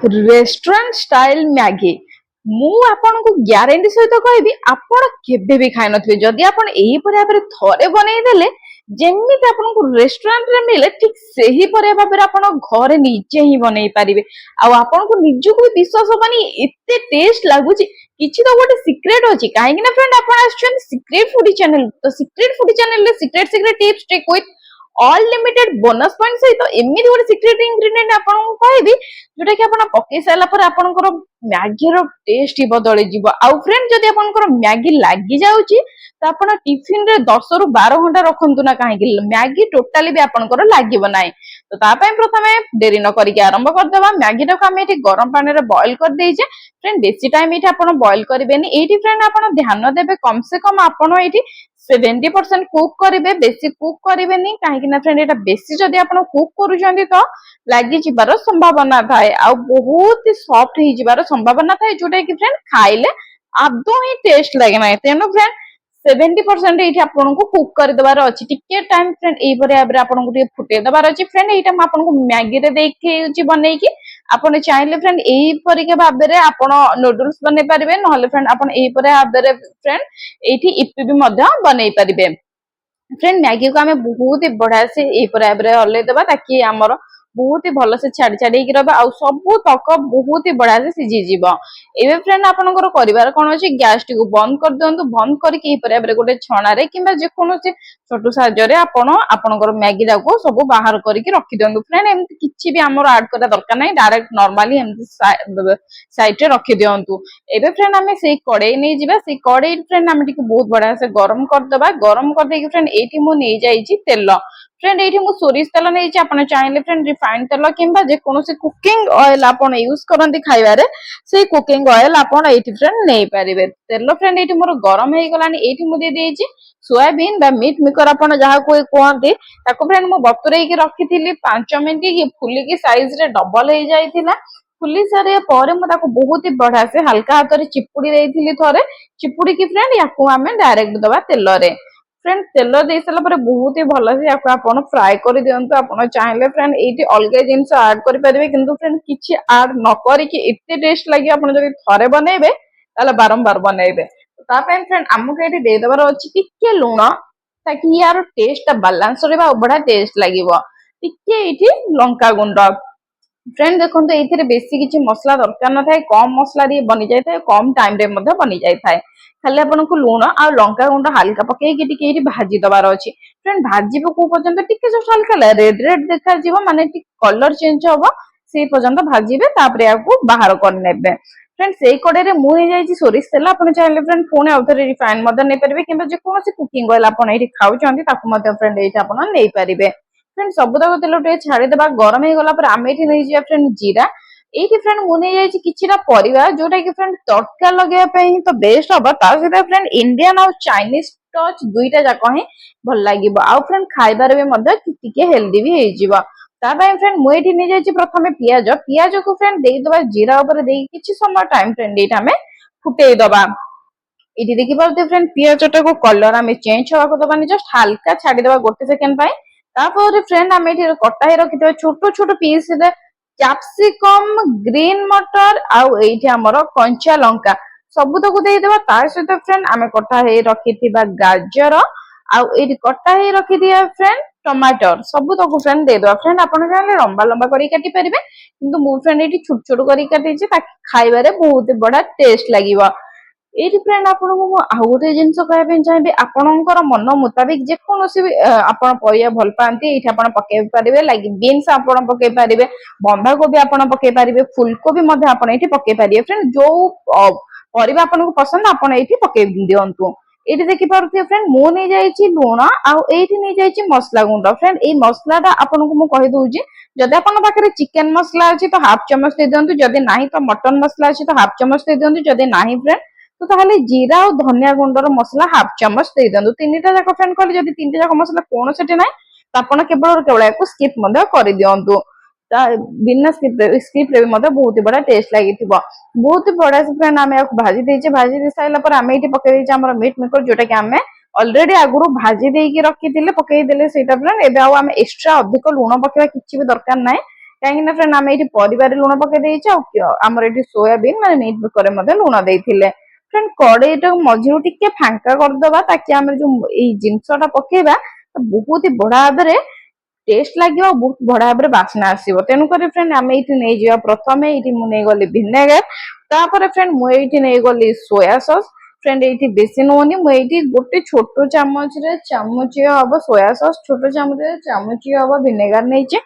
Restaurant style Maggi मु आपनको guarantee सहित कहबी आपण केबे भी खाइ नथिबे जदि आपण एही परे भाबरे थरे बनै देले जेमिति आपनको रेस्टोरेंट रे मिले ठीक सेही परे भाबरे आपण घरे निजे ही बनै पारिबे आ आपनको निजको भी विश्वास होबानी एते टेस्ट लागुची किछि तो गोटे सीक्रेट अछि काहे कि ना फ्रेंड आपण आछन सीक्रेट फूडी चैनल तो सीक्रेट फूडी चैनल रे secret secret tips trick with all limited bonus point सहित एमिति गोटे सीक्रेट इंग्रेडिएंट आपनको कहबी जोटा कि आपण पकई सारा पर आपनकर मैगी रो टेस्ट ही बदली जीव आउ फ्रेंड जदि आपनकर मैगी लागी जाउची तो आपण टिफिन रे 10 रु 12 घंटा रखंतु ना काहे मैगी टोटली भी आपनकर लागिबो नाही तो ता पय प्रथमे देरी न करी के आरंभ कर देबा मैगी को हम एठी गरम पानी रे बॉईल कर देइजे फ्रेंड बेसी टाइम एठी आपण बॉईल करिवेनी एठी फ्रेंड आपण ध्यान देबे कम से कम आपण एठी 70% कुक करेंगे बेसी कुक करेंगे कहीं फ्रेंड एटा बेसी जदि आपण कुक करूछंती तो लागी जिबार संभावना थाए आ बहुत सॉफ्ट ही जिबार संभावना थाए जोटा कि फ्रेंड खाइले आदौ ही टेस्ट लागे ना तेनो फ्रेंड 70% एठी आपनको कुक कर देबार अछि टिके टाइम फ्रेंड एई परे आबरे आपनको टिके फुटे देबार अछि फ्रेंड एटा म आपनको मैगी रे देखि बनै कि आपण चाहिले फ्रेंड एई परे के भाबरे आपण नूडल्स बनै परिबे नहले फ्रेंड आपण एई परे भाबरे फ्रेंड एठी इपी भी मध्य बनै परिबे फ्रेंड मैगी को हमें बहुत ही बढ़िया से एई परे भाबरे हलै देबा ताकि हमर बहुत ही भल से छाड़ी छाड़ी रहा आ सब तक बहुत ही बढ़िया से सीझी जीव एबे फ्रेंड आपनकर करिवार कोन अछि गैस टी को बंद कर दियंतु बंद करके एई गोटे छणा रे किबा जे कोनोसी छोटू साहाय्य रे आपनकर मैगी जाको सब बाहर करके रखि दियंतु फ्रेंड एमति किछि भी हमर ऐड करा दरकार नै डायरेक्ट नॉर्मली एमति साइड रे रखि दियंतु एबे फ्रेंड हमें से कड़ाई नै जिबा से कड़ाई फ्रेंड हमें टिके बहुत बढ़िया से गरम कर देबा गरम कर देके फ्रेंड एठी मु नै जाईची तेल फ्रेंड एठी मु सोरिस तेल नै आपण चाहिले फ्रेंड रिफाइंड तेल किंबा जे कोनोसी कुकिंग ऑयल आपण यूज करंती खाइबारे से कुकिंग ऑयल आपण एठी फ्रेंड नै पारिबे तेल फ्रेंड एठी मोर गरम हे गलानी एठी मु दे देइची सोयाबीन बा मीट मेकर आपण जहा कोई कहंती ताको फ्रेंड मु बतुरै के रखिथिली 5 मिनिट की फुली की साइज रे डबल हे जाइथिला फुली सारे पर मु ताको बहुत ही बढ़िया से हल्का हाथ रे चिपुड़ी देइथिली थरे चिपुड़ी की फ्रेंड याको हमें डायरेक्ट दबा तेल रे फ्रेंड तेल दे सारा पर बहुत ही भल से आपन फ्राए कर दियंतु आपन चाहिले फ्रेंड एठी अलगा जिंस ऐड करि परिबे किंतु फ्रेंड किछि ऐड न करी कि एते टेस्ट लागि आपन जदि थरे बनेबे ताले बारंबार बनेबे ता पे फ्रेंड हमके एठी दे देबार अछि टिके लूण ताकि यार टेस्ट बैलेंस रहबा बड़ा टेस्ट लागिवो टिके एठी लंका गुंड फ्रेंड देखो ये बेसी किसी मसला दरकार न थाए कम मसला दी बनी जाए कम टाइम रे मध्य बनी जाए खाली आपको लुण आ लंका गुंड हल्का पकईकि भाजी दबार अच्छी फ्रेंड भाजी को पर्यंत टिके जस्ट हल्का रेड रेड देखा माने कलर चेंज हम से पर्यंत भाजीबे तापर याको बाहर करने फ्रेंड से कड़े रे मु जाइए सोरिष तेल आप चाहिए फ्रेंड पुणी आउ थे रिफाइन नहीं पारे कि जेकोसी कुकिंग ऑयल आप खाऊँ फ्रेंड ये नहीं पारे फ्रेंड सब तक तेल टे छाड़ीदेबा गरम हो गला आम ये फ्रेंड जीरा ये फ्रेंड मुझे किछिटा परिबा जोटा कि फ्रेंड तड़का लगे तो बेस्ट हम सहित फ्रेंड इंडियन और चाइनीज टच दुईटा जाक ही भल लगे आउ फ्रेंड खाइबार भी हेल्दी भी हो फ्रेंड मुझे नहीं जाइए प्रथम पियाज पियाज को फ्रेंड देदबा जीरा उपर दे किछि समय टाइम फ्रेंड ये फुटे दबा ये देखी पारे फ्रेंड पियाज को कलर आम चेंज होगा दबानी जस्ट हल्का छाड़ीदेबा गोटे सेकेंड फ्रेंड आम कटा ही रखि छोट छोट पीस कैप्सिकम ग्रीन मटर आउ आमर कंचा लंका सब तक देदेबा तार सहित फ्रेंड आम कटा ही रखि गाजर आउ कटा ही रखि फ्रेंड टमाटर सब तक फ्रेंड देदेबा फ्रेंड आपन चाहे लंबा लंबा करी काटी पारिबे किंतु मु फ्रेंड ये छोट छोट करी काटी खाइबारे बहुत बड़ा टेस्ट लागिबा ये फ्रेंड आपको आउ गोटे जिन चाहिए आपणकर मन मुताबिक जेकोसी आपड़ परिया भल पाती ये पकई पारे लाइक बीन्स आप पकई पारे बंधा कोबी आप पकई पारे फुलकोबी पकई पारे फ्रेंड जो परिया आपको पसंद आप पकई दिंतु ये देखी पारे फ्रेंड मु नहीं जाइए लुण आई मसला गुंड फ्रेंड ये मसलाटा आपको कहीदे जदि आप पाखे चिकेन मसला अच्छी तो हाफ चमच दे दिंतु जदि ना तो मटन मसला अच्छी तो हाफ चमच दे दिंतु जदि ना फ्रेंड तो ताहले जीरा और धनिया गुंडर मसला हाफ चमच दे दिंतु तीनटा जाक फ्रेंड कहले जदि तीनटा जाक मसला कौन से ना तो आपड़ केवल को स्किप कर दिंतु बिना स्किप रे बहुत ही बड़ा टेस्ट लगी बहुत ही बड़ा से फ्रेंड आम भाजी देचे भाजी दे सारा आम ये पकई मीट मेकर जोटा कि आम अलरेडी आगुरी भाजी देकी रखी पकईदे फ्रेंड एवं आम एक्सट्रा अधिक लुण पकेवा किसी भी दरकार ना କାହିଁକି ନା ଫ୍ରେଣ୍ଡ ଆମେ ଏଇଠି ପରିବାରେ ଲୁଣ ପକେଇ ଦେଇଛେ ଆଉ ଆମର ଏଇଠି ସୋୟାବିନ୍ ମାନେ ମିଲ୍ ମେକରରେ ମଧ୍ୟ ଲୁଣ ଦେଇଥିଲେ। ଫ୍ରେଣ୍ଡ କଡେଇଟାକୁ ମଝିରୁ ଟିକେ ଫାଙ୍କା କରିଦବା ତାକି ଆମେ ଯୋଉ ଏଇ ଜିନିଷଟା ପକେଇବା ବହୁତ ହି ବଢିଆ ଭାବରେ ଟେଷ୍ଟ ଲାଗିବ ଆଉ ବହୁତ ବଢିଆ ଭାବରେ ବାସ୍ନା ଆସିବ। ତେଣୁକରି ଫ୍ରେଣ୍ଡ ଆମେ ଏଇଠି ନେଇଯିବା ପ୍ରଥମେ ଏଇଠି ମୁଁ ନେଇଗଲି ଭିନେଗାର, ତାପରେ ଫ୍ରେଣ୍ଡ ମୁଁ ଏଇଠି ନେଇଗଲି ସୋୟା ସସ୍। ଫ୍ରେଣ୍ଡ ଏଇଠି ବେଶୀ ନଉନି, ମୁଁ ଏଇଠି ଗୋଟେ ଛୋଟ ଚାମଚରେ ଚାମଚିଏ ହବ ସୋୟା ସସ୍, ଛୋଟ ଚାମଚରେ ଚାମଚିଏ ହବ ଭିନେଗାର ନେଇଛି।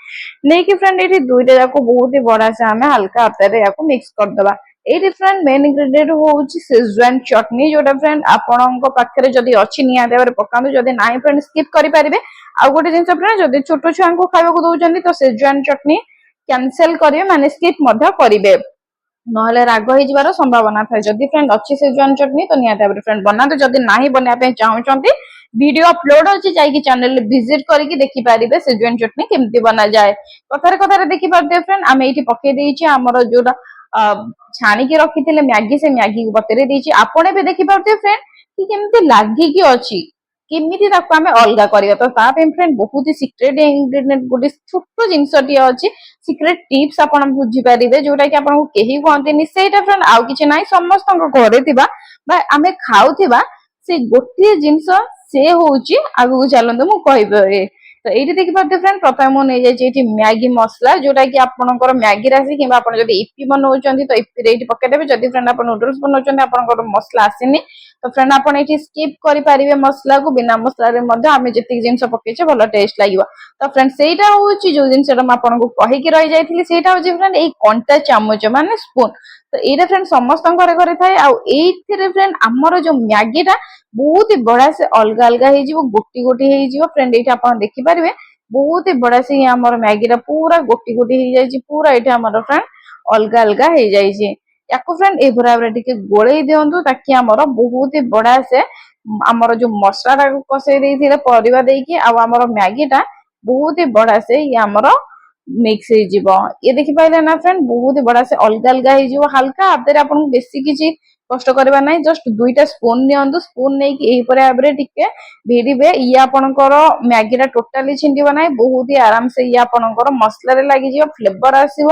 ନେଇକି ଫ୍ରେଣ୍ଡ ଏଇଠି ଦୁଇଟା ଯାକ ବହୁତ ହି ବଢିଆ ସେ ଆମେ ହାଲକା ହାତରେ ୟାକୁ ମିକ୍ସ କରିଦବା। ଏଇଠି ଫ୍ରେଣ୍ଡ ମେନ୍ ଇନଗ୍ରେଡିଏଣ୍ଟ ହଉଛି ସେଜୱାନ ଚଟନି, ଯୋଉଟା ଫ୍ରେଣ୍ଡ ଆପଣଙ୍କ ପାଖରେ ଯଦି ଅଛି ନିହାତି ଭାବରେ ପକାନ୍ତୁ, ଯଦି ନାହିଁ ଫ୍ରେଣ୍ଡ ସ୍କିପ୍ କରିପାରିବେ। ଆଉ ଗୋଟେ ଜିନିଷ ଫ୍ରେଣ୍ଡ, ଯଦି ଛୋଟ ଛୁଆଙ୍କୁ ଖାଇବାକୁ ଦଉଛନ୍ତି ତ ସେଜୱାନ ଚଟନି କ୍ୟାନସେଲ କରିବେ, ମାନେ ସ୍କିପ୍ ମଧ୍ୟ କରିବେ, ନହେଲେ ରାଗ ହେଇଯିବାର ସମ୍ଭାବନା ଥାଏ। ଯଦି ଫ୍ରେଣ୍ଡ ଅଛି ସେଜୱାନ ଚଟନି ତ ନିହାତି ଭାବରେ ଫ୍ରେଣ୍ଡ ବନାନ୍ତୁ, ଯଦି ନାହିଁ ବନେଇବା ପାଇଁ ଚାହୁଁଛନ୍ତି ଭିଡିଓ ଅପଲୋଡ ଅଛି, ଯାଇକି ଚ୍ୟାନେଲ ଭିଜିଟ କରିକି ଦେଖିପାରିବେ ସେଜୱାନ ଚଟନି କେମିତି ବନାଯାଏ। କଥାରେ କଥାରେ ଦେଖିପାରୁଥିବେ ଫ୍ରେଣ୍ଡ ଆମେ ଏଇଠି ପକେଇ ଦେଇଛେ ଆମର ଯୋଉଟା ଛାଣିକି ରଖିଥିଲେ ମ୍ୟାଗି, ସେ ମ୍ୟାଗିକୁ ବତୁରେଇ ଦେଇଛି। ଆପଣ ଏବେ ଦେଖିପାରୁଥିବେ ଫ୍ରେଣ୍ଡ କି କେମିତି ଲାଗିକି ଅଛି, କେମିତି ତାକୁ ଆମେ ଅଲଗା କରିବା। ତ ତା ପାଇଁ ଫ୍ରେଣ୍ଡ ବହୁତ ସିକ୍ରେଟ ଇନଗ୍ରେଡିଏଣ୍ଟ ଗୋଟେ ଛୋଟ ଜିନିଷଟିଏ ଅଛି, ସିକ୍ରେଟ ଟିପ୍ସ ଆପଣ ବୁଝିପାରିବେ, ଯୋଉଟା କି ଆପଣଙ୍କୁ କେହି କୁହନ୍ତିନି। ସେଇଟା ଫ୍ରେଣ୍ଡ ଆଉ କିଛି ନାହିଁ, ସମସ୍ତଙ୍କ ଘରେ ଥିବା ବା ଆମେ ଖାଉଥିବା ସେ ଗୋଟିଏ ଜିନିଷ, ସେ ହଉଛି, ଆଗକୁ ଚାଲନ୍ତୁ ମୁଁ କହିବି। ତ ଏଇଠି ଦେଖିପାରୁଥିବେ ଫ୍ରେଣ୍ଡ ପ୍ରଥମେ ମୁଁ ନେଇଯାଇଛି ଏଇଠି ମ୍ୟାଗି ମସଲା, ଯୋଉଟା କି ଆପଣଙ୍କର ମ୍ୟାଗି ରାଶି କିମ୍ବା ଆପଣ ଯଦି ଇପି ବନଉଛନ୍ତି ତ ଇପିରେ ଏଇଠି ପକେଇଦେବେ। ଯଦି ଫ୍ରେଣ୍ଡ ଆପଣ ନୁଡଲ୍ସ ବନଉଛନ୍ତି ଆପଣଙ୍କର ମସଲା ଆସିନି ତ ଫ୍ରେଣ୍ଡ ଆପଣ ଏଇଠି ସ୍କିପ୍ କରିପାରିବେ ମସଲାକୁ, ବିନା ମସଲାରେ ମଧ୍ୟ ଆମେ ଯେତିକି ଜିନିଷ ପକେଇଛେ ଭଲ ଟେଷ୍ଟ ଲାଗିବ। ତ ଫ୍ରେଣ୍ଡ ସେଇଟା ହଉଛି ଯୋଉ ଜିନିଷଟା ମୁଁ ଆପଣଙ୍କୁ କହିକି ରହିଯାଇଥିଲି, ସେଇଟା ହଉଛି ଫ୍ରେଣ୍ଡ ଏଇ କଣ୍ଟା ଚାମଚ ମାନେ ସ୍ପୁନ। ତ ଏଇଟା ଫ୍ରେଣ୍ଡ ସମସ୍ତଙ୍କ ଘରେ ଘରେ ଥାଏ, ଆଉ ଏଇଥିରେ ଫ୍ରେଣ୍ଡ ଆମର ଯୋଉ ମ୍ୟାଗିଟା ବହୁତ ହି ବଢିଆ ସେ ଅଲଗା ଅଲଗା ହେଇଯିବ, ଗୋଟି ଗୋଟି ହେଇଯିବ। ଫ୍ରେଣ୍ଡ ଏଇଠି ଆପଣ ଦେଖିପାରିବେ ବହୁତ ହି ବଢିଆ ସେ ଆମର ମ୍ୟାଗିଟା ପୁରା ଗୋଟି ଗୋଟି ହେଇଯାଇଛି, ପୁରା ଏଇଠି ଆମର ଫ୍ରେଣ୍ଡ ଅଲଗା ଅଲଗା ହେଇଯାଇଛି। ୟାକୁ ଫ୍ରେଣ୍ଡ ଏଇ ଭାବରେ ଟିକେ ଗୋଳେଇ ଦିଅନ୍ତୁ ତାକି ଆମର ବହୁତ ହି ବଢିଆ ସେ ଆମର ଯୋଉ ମସଲାଟାକୁ କଷେଇ ଦେଇଥିଲେ ପରିବା ଦେଇକି ଆଉ ଆମର ମ୍ୟାଗିଟା ବହୁତ ହି ବଢିଆ ସେ ଇଏ ଆମର ମିକ୍ସ ହେଇଯିବ। ଇଏ ଦେଖିପାରିଲେ ନା ଫ୍ରେଣ୍ଡ ବହୁତ ହି ବଢିଆ ସେ ଅଲଗା ଅଲଗା ହେଇଯିବ। ହାଲକା ହାତରେ ଆପଣଙ୍କୁ ବେଶୀ କିଛି କଷ୍ଟ କରିବା ନାହିଁ, ଜଷ୍ଟ ଦୁଇଟା ସ୍ପୁନ ନିଅନ୍ତୁ, ସ୍ପୁନ ନେଇକି ଏହିପରି ଭାବରେ ଟିକେ ଭିଡ଼ିବେ। ଇଏ ଆପଣଙ୍କର ମ୍ୟାଗିଟା ଟୋଟାଲି ଛିଣ୍ଡିବ ନାହିଁ, ବହୁତ ହି ଆରାମସେ ଇଏ ଆପଣଙ୍କର ମସଲାରେ ଲାଗିଯିବ, ଫ୍ଲେଭର ଆସିବ,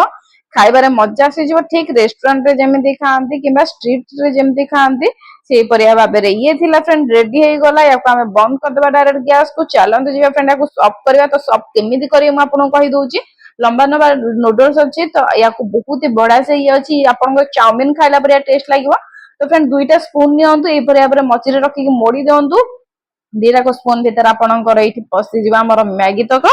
ଖାଇବାରେ ମଜା ଆସିଯିବ। ଠିକ ରେଷ୍ଟୁରାଣ୍ଟରେ ଯେମିତି ଖାଆନ୍ତି କିମ୍ବା ଷ୍ଟ୍ରିଟରେ ଯେମିତି ଖାଆନ୍ତି ସେଇପରିଆ ଭାବରେ ଇଏ ଥିଲା ଫ୍ରେଣ୍ଡ ରେଡି ହେଇଗଲା। ୟାକୁ ଆମେ ବନ୍ଦ କରିଦେବା ଡାଇରେକ୍ଟ ଗ୍ୟାସକୁ। ଚାଲନ୍ତୁ ଯିବା ଫ୍ରେଣ୍ଡ ୟାକୁ ସର୍ଭ କରିବା। ତ ସର୍ଭ କେମିତି କରିବେ ମୁଁ ଆପଣଙ୍କୁ କହିଦଉଛି। ଲମ୍ବା ଲମ୍ବା ନୁଡଲ୍ସ ଅଛି, ତ ୟାକୁ ବହୁତ ହି ବଢିଆ ସେ ଇଏ ଅଛି, ଆପଣଙ୍କ ଚାଉମିନ ଖାଇଲା ପରିଆ ଟେଷ୍ଟ ଲାଗିବ। ତ ଫ୍ରେଣ୍ଡ ଦୁଇଟା ସ୍ପୁନ ନିଅନ୍ତୁ, ଏଇପରି ଭାବରେ ମଝିରେ ରଖିକି ମୋଡି ଦିଅନ୍ତୁ। ଦିଟାକ ସ୍ପୁନ ଭିତରେ ଆପଣଙ୍କର ଏଇଠି ପଶିଯିବ ଆମର ମ୍ୟାଗି ତକ,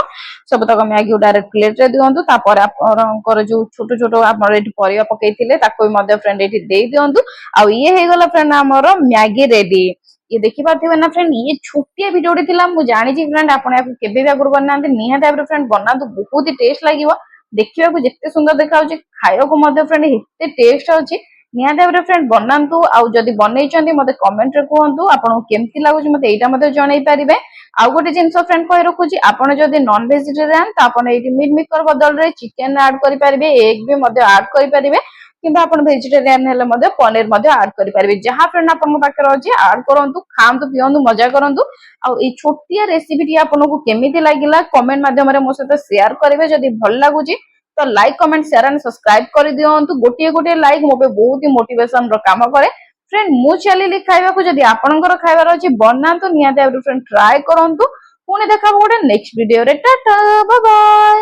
ସବୁତକ ମ୍ୟାଗି ଡାଇରେକ୍ଟ ପ୍ଲେଟରେ ଦିଅନ୍ତୁ। ତାପରେ ଆପଣଙ୍କର ଯୋଉ ଛୋଟ ଛୋଟ ଆମର ଏଇଠି ପରିବା ପକେଇଥିଲେ ତାକୁ ବି ମଧ୍ୟ ଫ୍ରେଣ୍ଡ ଏଇଠି ଦେଇ ଦିଅନ୍ତୁ। ଆଉ ଇଏ ହେଇଗଲା ଫ୍ରେଣ୍ଡ ଆମର ମ୍ୟାଗି ରେଡି। ଇଏ ଦେଖିପାରୁଥିବେ ନା ଫ୍ରେଣ୍ଡ, ଇଏ ଛୋଟିଆ ଭିଡିଓଟି ଥିଲା, ମୁଁ ଜାଣିଛି ଫ୍ରେଣ୍ଡ ଆପଣ ୟାକୁ କେବେ ବି ଆଗରୁ ବନାନ୍ତି, ନିହାତି ଭାବରେ ଫ୍ରେଣ୍ଡ ବନାନ୍ତୁ, ବହୁତ ହି ଟେଷ୍ଟ ଲାଗିବ। ଦେଖିବାକୁ ଯେତେ ସୁନ୍ଦର ଦେଖାଯାଉଛି ଖାଇବାକୁ ମଧ୍ୟ ଫ୍ରେଣ୍ଡ ଏତେ ଟେଷ୍ଟ ଅଛି। ନିହାତି ଭାବରେ ଫ୍ରେଣ୍ଡ ବନାନ୍ତୁ, ଆଉ ଯଦି ବନେଇଛନ୍ତି ମତେ କମେଣ୍ଟରେ କୁହନ୍ତୁ ଆପଣଙ୍କୁ କେମିତି ଲାଗୁଛି, ମତେ ଏଇଟା ମଧ୍ୟ ଜଣେଇ ପାରିବେ। ଆଉ ଗୋଟେ ଜିନିଷ ଫ୍ରେଣ୍ଡ କହି ରଖୁଛି, ଆପଣ ଯଦି ନନ ଭେଜିଟେରିଆନ ତ ଆପଣ ଏଇଠି ମିଲ୍ ମେକର ବଦଳରେ ଚିକେନ ଆଡ କରିପାରିବେ, ଏଗ ବି ମଧ୍ୟ ଆଡ କରିପାରିବେ, କିମ୍ବା ଆପଣ ଭେଜିଟେରିଆନ ହେଲେ ମଧ୍ୟ ପନିର ମଧ୍ୟ ଆଡ କରିପାରିବେ। ଯାହା ଫ୍ରେଣ୍ଡ ଆପଣଙ୍କ ପାଖରେ ଅଛି ଆଡ କରନ୍ତୁ, ଖାଆନ୍ତୁ, ପିଅନ୍ତୁ, ମଜା କରନ୍ତୁ। ଆଉ ଏଇ ଛୋଟିଆ ରେସିପିଟି ଆପଣଙ୍କୁ କେମିତି ଲାଗିଲା କମେଣ୍ଟ ମାଧ୍ୟମରେ ମୋ ସହିତ ସେୟାର କରିବେ। ଯଦି ଭଲ ଲାଗୁଛି ତ like, comment, share and subscribe କରିଦିଅନ୍ତୁ। ଗୋଟିଏ ଗୋଟିଏ ଲାଇକ୍ ମୋ ପାଇଁ ବହୁତ ହି ମୋଟିଭେସନ ର କାମ କରେ। ଫ୍ରେଣ୍ଡ ମୁଁ ଚାଲିଲି ଖାଇବାକୁ, ଯଦି ଆପଣଙ୍କର ଖାଇବାର ଅଛି ବନାନ୍ତୁ, ନିହାତି ଭାବରେ ଫ୍ରେଣ୍ଡ ଟ୍ରାଏ କରନ୍ତୁ। ପୁଣି ଦେଖା ହବ ଗୋଟେ ନେକ୍ସଟ ଭିଡିଓରେ। Tata, bye bye.